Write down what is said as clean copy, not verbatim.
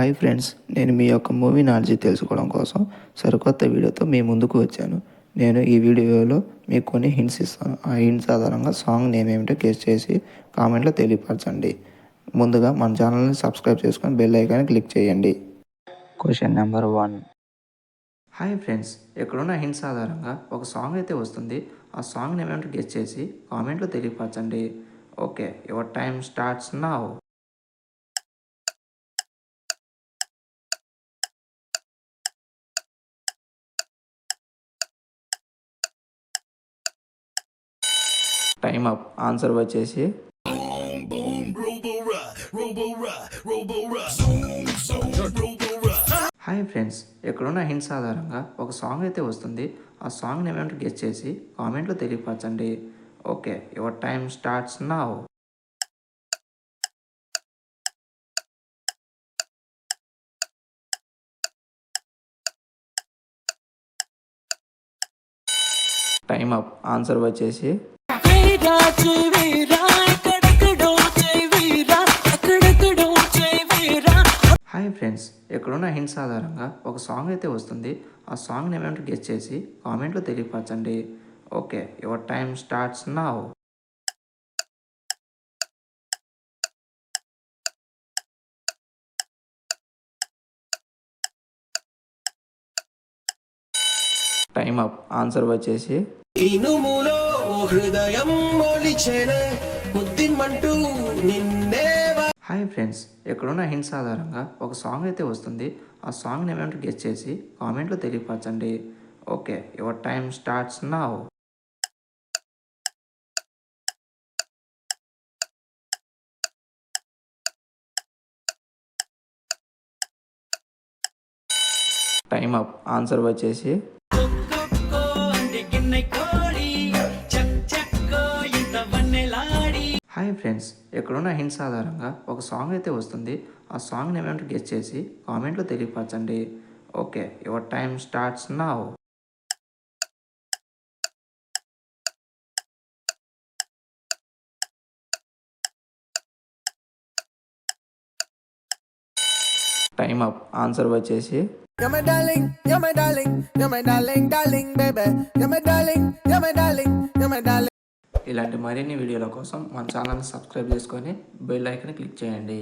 Hi friends, నేను మీ యొక్క movie knowledge తెలుసుకోవడం కోసం సరికొత్త వీడియోతో మీ ముందుకు వచ్చాను. నేను ఈ వీడియోలో మీకు కొన్ని హింట్స్ ఇస్తాను. ఆ హింట్స్ ఆధారంగా సాంగ్ నేమ్ ఏమిటో గెస్ చేసి కామెంట్లో తెలియపరచండి. ముందుగా మన ఛానల్ని సబ్స్క్రైబ్ చేసుకొని బెల్ ఐకాన్ని క్లిక్ చేయండి. Question number 1. హాయ్ ఫ్రెండ్స్, ఇక్కడున్న హింట్స్ ఆధారంగా ఒక సాంగ్ అయితే వస్తుంది. ఆ సాంగ్ నేమ్ ఏమిటో గెస్ చేసి కామెంట్లో తెలియపరచండి. Okay, your time starts now. Time up. Answer వచ్చేసి హాయ్ ఫ్రెండ్స్, ఇక్కడున్న హింట్స్ ఆధారంగా ఒక సాంగ్ అయితే వస్తుంది. ఆ సాంగ్ నేమ్ ఏమిటో గెస్ చేసి కామెంట్లో తెలియపరచండి. Okay, your time starts now. Time up. Answer వచ్చేసి హాయ్ ఫ్రెండ్స్, ఇక్కడున్న హింట్స్ ఆధారంగా ఒక సాంగ్ అయితే వస్తుంది. ఆ సాంగ్ నేమ్ ఏమిటో గెస్ చేసి కామెంట్లో తెలియపరచండి. Okay, your time starts now. Time up. Answer వచ్చేసి ఇనుములో హృదయం మొలిచెనే బుద్ధిమంటూ నిన్నే. హాయ్ ఫ్రెండ్స్, ఇక్కడున్న హింట్స్ ఆధారంగా ఒక సాంగ్ అయితే వస్తుంది. ఆ సాంగ్ నేమ్ ఏమిటో గెస్ చేసి కామెంట్లో తెలియపరచండి. Okay, your time starts now. Time up. Answer వచ్చేసి హాయ్ ఫ్రెండ్స్, ఇక్కడున్న హింట్స్ ఆధారంగా ఒక సాంగ్ అయితే వస్తుంది. ఆ సాంగ్ నేమ్ ఏమిటో గెస్ చేసి కామెంట్లో తెలియపరచండి. Okay, your time starts now. Time up. Answer వచ్చేసి You're my darling, you're my darling, you're my darling, darling baby. You're my darling, you're my darling, you're my darling. ఇలాంటి మరిన్ని వీడియోల కోసం మన ఛానల్ని సబ్స్క్రైబ్ చేసుకొని బెల్ ఐకాన్ క్లిక్ చేయండి.